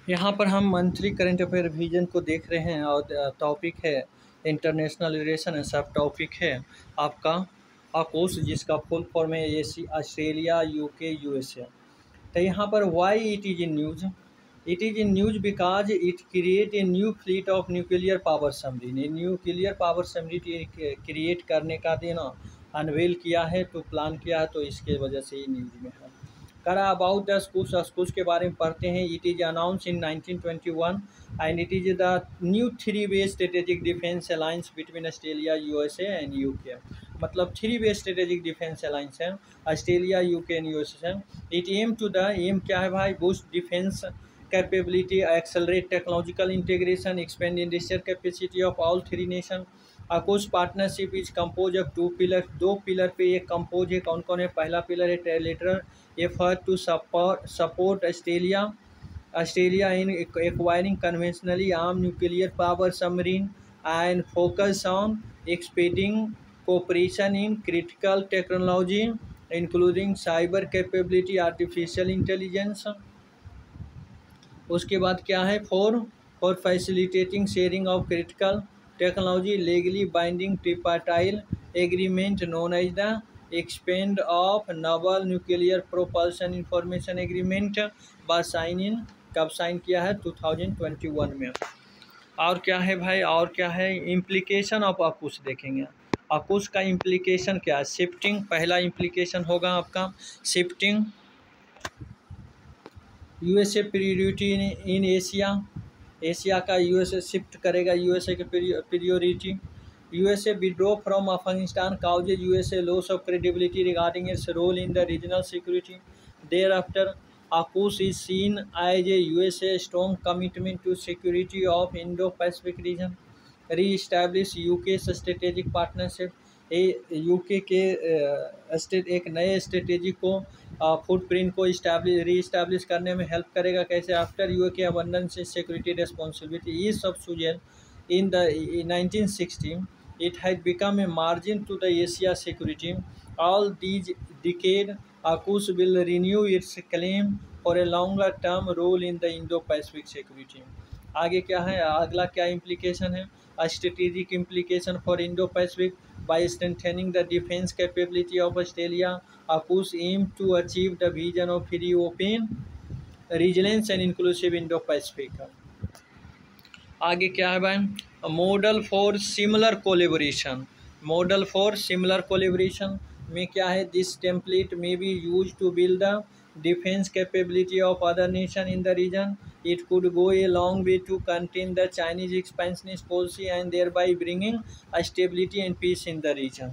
यहाँ पर हम मंथली करंट अफेयर रिवीजन को देख रहे हैं और टॉपिक है इंटरनेशनल रिलेशन, सब टॉपिक है आपका AUKUS, जिसका फुल फॉर्म है ऑस्ट्रेलिया, यूके, यूएसए। तो यहाँ पर why it is in news, it is in news because it create a new fleet of nuclear power submarine. Nuclear power submarine create करने का देना अनवेल किया है, तो प्लान किया है, तो इसके वजह से ये न्यूज़ में है। करा अबाउट द AUKUS के बारे में पढ़ते हैं। It is announce in 1921 and it is the new three way strategic defence alliance between Australia, USA and UK. मतलब three way strategic defence alliance है Australia, UK and USA. It aim क्या है भाई? Boost defence capability, accelerate technological integration, expand industrial capacity of all three nation. AUKUS partnership is compose of two pillar, दो pillar पे ये compose है। कौन कौन है? पहला पिलर है ट्रायलेटरल effort to support Australia in acquiring conventionally armed nuclear power submarine and focus on expanding cooperation in critical technology including cyber capability, artificial intelligence। उसके बाद क्या है? For facilitating sharing of critical technology, legally binding tripartite agreement known as the expand of naval nuclear propulsion information agreement by sign in. कब sign किया है? 2021 में। और क्या है भाई? और क्या है? इम्प्लीकेशन ऑफ AUKUS देखेंगे। AUKUS का इम्प्लीकेशन क्या है? शिफ्टिंग पहला इम्प्लीकेशन होगा आपका, shifting USA priority in Asia. Asia का यूएसए शिफ्ट करेगा, यूएसए की priority. USA withdraw from Afghanistan causes USA loss of credibility regarding its role in the regional security. Thereafter AUKUS is seen as a USA strong commitment to security of Indo-Pacific region. Re-establish UK strategic partnership, UK के एक नए strategy को footprint को री-इस्टेब्लिश करने में help करेगा। कैसे? After UK abundance security responsibility is subsequent in the 1960 it had become a margin to the Asia security. All these decade, AUKUS will renew its claim for a longer term role in the Indo-Pacific security. आगे क्या है? अगला क्या implication है? Strategic implication for Indo Pacific by strengthening the defense capability of Australia. AUKUS aims to achieve the vision of free, open, resilient and inclusive Indo-Pacific. आगे क्या है भाई? Model for similar collaboration. Model for similar collaboration में क्या है? This template में be use to build the defense capability of other nation in the region. It could go a long way to contain the Chinese expansionist policy and thereby bringing stability and peace in the region.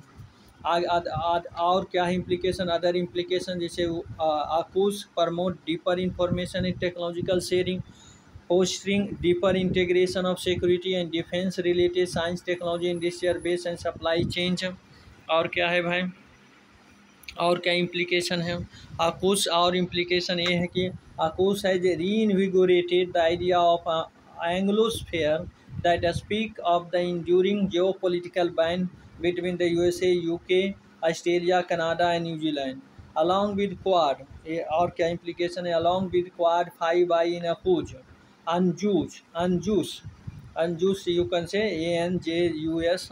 और क्या है implication? Other implication जैसे AUKUS promote deeper information and technological sharing, fostering deeper integration of security and defense related science, technology, industrial base and supply chain। और क्या है भाई? और क्या इम्प्लीकेशन है AUKUS? और इम्प्लीकेशन ये है कि AUKUS has reinvigorated the idea of Anglosphere that speak of the enduring geopolitical bind between the USA, UK, Australia, Canada and New Zealand along with Quad. और क्या इम्प्लीकेशन है? Along with Quad 5I in AUKUS UNJUS you can say ANJUS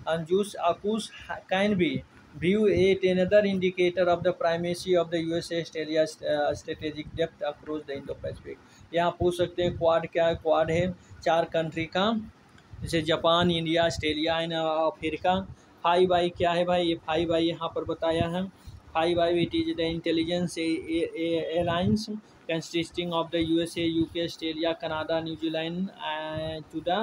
UNJUS AUKUS can be view yet another indicator of the primacy of the USA Australia strategic depth across the Indo-Pacific। यहाँ पूछ सकते हैं quad क्या है? Quad है 4 country का, जैसे Japan, India, Australia and Africa. 5I क्या है भाई? ये 5I यहाँ पर बताया है। 5I it is the intelligence alliance consisting of the USA, UK, Australia, Canada, New Zealand and to the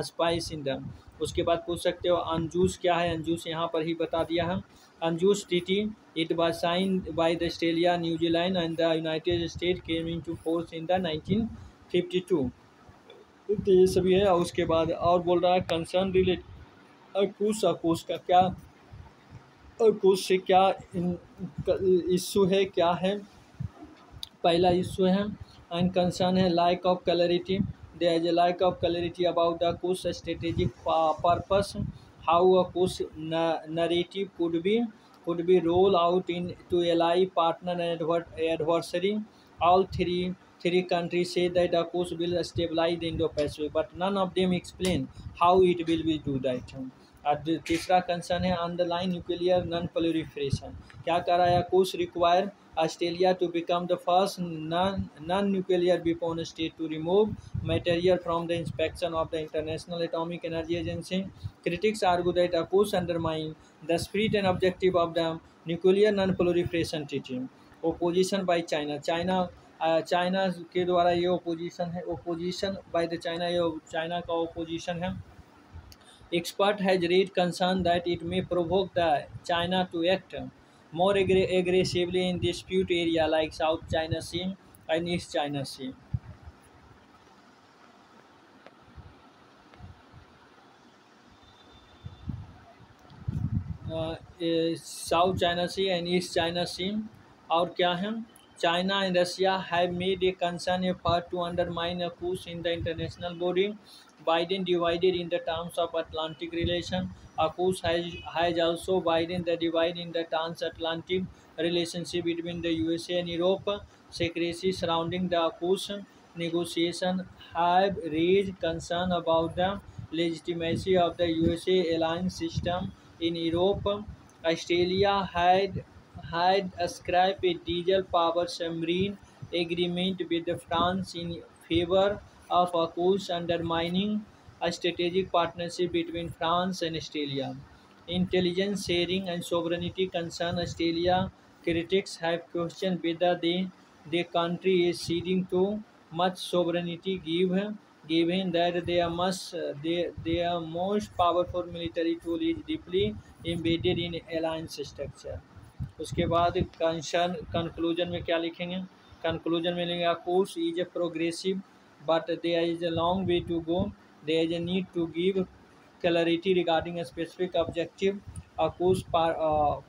spies in them। उसके बाद पूछ सकते हो UNJUS क्या है? UNJUS यहाँ पर ही बता दिया है। UNJUS treaty it was signed by the Australia, New Zealand and the United States came into force in the 1952। तो ये सभी है। और उसके बाद और बोल रहा है कंसर्न रिलेट AUKUS का क्या, AUKUS से क्या इशू है? क्या है? पहला इशू है एंड कंसर्न है lack of clarity. There is a lack of clarity about the AUKUS strategic purpose, how AUKUS narrative could be rolled out in to ally, partner and adversary. All three Three countries say that AUKUS will stabilize the Indo-Pacific, but none of them explain how it will be do that. और तीसरा concern है underline nuclear non proliferation. क्या कह रहा है, AUKUS require Australia to become the first non-nuclear weapon state to remove material from the inspection of the International Atomic Energy Agency. Critics argue that AUKUS undermine the spirit and objective of the nuclear non-proliferation treaty. Opposition by China. China के द्वारा ये opposition है, opposition by the China, ये China का opposition है। Expert has raised concern that it may provoke the China to act more aggressively in dispute area like South China Sea and East China Sea. South China Sea and East China Sea. और क्या है, China and Russia have made a concern effort to undermine AUKUS in the international body. Biden divided in the terms of Atlantic relation. AUKUS has also widened the divide in the transatlantic relationship between the USA and Europe. Secrecy surrounding the AUKUS negotiation have raised concern about the legitimacy of the USA alliance system in Europe. Australia had ascribed a diesel-powered submarine agreement with France in favor of AUKUS, undermining a strategic partnership between France and Australia. Intelligence sharing and sovereignty concern Australia. Critics have questioned whether the country is ceding too much sovereignty given that their most powerful military tool is deeply embedded in alliance structure. उसके बाद conclusion में क्या लिखेंगे, conclusion में लिखेंगे AUKUS is a progressive but there is a long way to go. There is a need to give clarity regarding a specific objective. AUKUS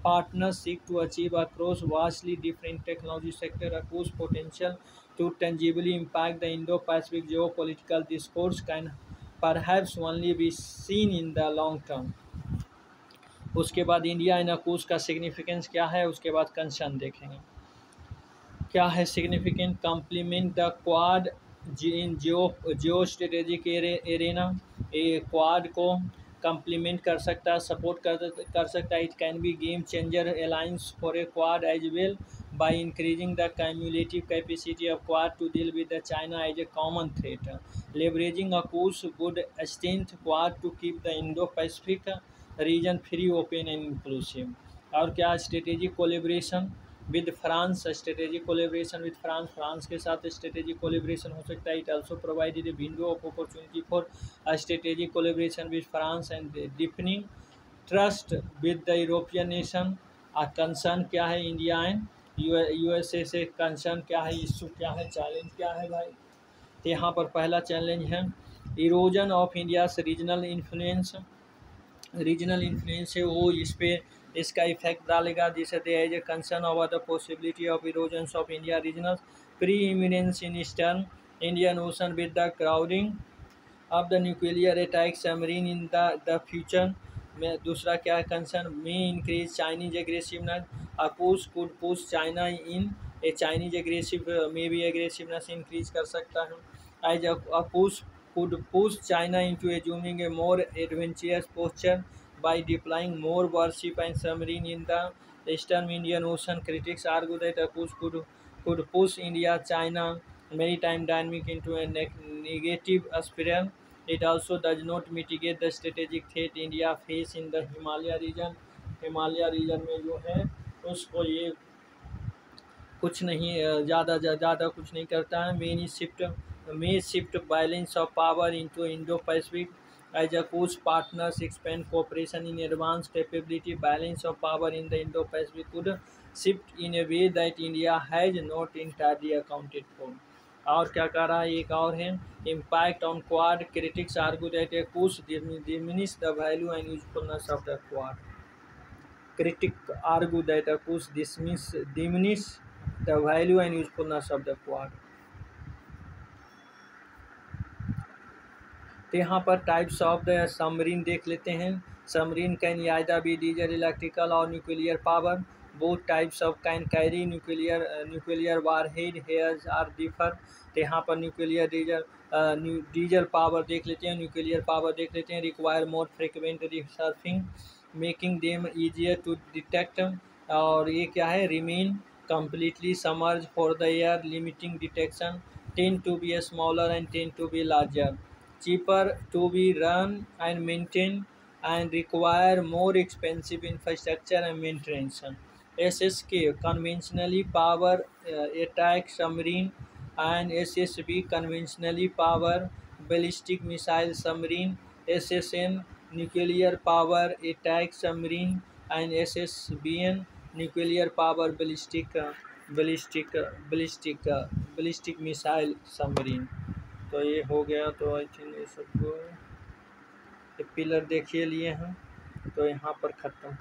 partners seek to achieve across vastly different technology sector. AUKUS potential to tangibly impact the Indo-Pacific geopolitical discourse can perhaps only be seen in the long term. उसके बाद India in AUKUS का significance क्या है, उसके बाद concern देखेंगे। क्या है significant, complement the Quad in geostrategic arena. ये क्वाड को कम्प्लीमेंट कर सकता है, सपोर्ट कर सकता है। It can be game changer alliance for a Quad as well by increasing the cumulative capacity of Quad to deal with the China as a common threat. Leveraging AUKUS would strengthen Quad to keep the Indo-Pacific region free, open and inclusive. और क्या, strategic collaboration with France, strategic collaboration with France के साथ strategic collaboration हो सकता है। It also provided a window of opportunity for strategic collaboration with France and deepening trust with the European nation. Concern क्या है India and USA से, concern क्या है, इशू क्या है, चैलेंज क्या है भाई। तो यहाँ पर पहला चैलेंज है erosion of India's regional influence. Regional influence है वो इस पे इसका इफेक्ट डालेगा, जिससे there is a concern over the possibility of erosions of India regional preeminence in eastern Indian ocean with the crowding of the nuclear attack submarine in the future. में दूसरा क्या है कंसर्न, में increase Chinese aggressiveness. AUKUS could push China in a Chinese aggressive में भी aggressiveness increase कर सकता है। As AUKUS could push China into assuming a more adventurous posture by deploying more warship and submarine in the Eastern Indian Ocean. Critics argue that AUKUS could push India-China maritime dynamic into a negative spiral. It also does not mitigate the strategic threat India face in the Himalaya region. Himalaya region में जो है उसको ये कुछ नहीं ज़्यादा कुछ नहीं करता है। may shift balance of power into Indo-Pacific as AUKUS partners expand cooperation in advanced capability. Balance of power in the Indo-Pacific could shift in a way that India has not entirely accounted for. और क्या कह रहा है, एक और है impact on Quad. Critics argue that AUKUS diminish the value and usefulness of the Quad. Critics argue that AUKUS diminish the value and usefulness of the Quad. तो यहाँ पर टाइप्स ऑफ द सबमरीन देख लेते हैं। Submarine can either be diesel, electrical और nuclear power. both types of can carry nuclear warhead, here's are differ। तो यहाँ पर न्यूक्लियर डीजल पावर देख लेते हैं, न्यूक्लियर पावर देख लेते हैं। Require more frequent resurfacing making them easier to detect. और ये क्या है, remain completely submerged for the air, limiting detection, tend to be smaller and tend to be larger, cheaper to be run and maintained, and require more expensive infrastructure and maintenance। SSK conventionally power attack submarine, and SSB conventionally power ballistic missile submarine, SSN nuclear power attack submarine, and SSBN nuclear power ballistic missile submarine। तो ये हो गया। तो I think ये सबको pillar देखिए लिए हैं, तो यहाँ पर ख़त्म।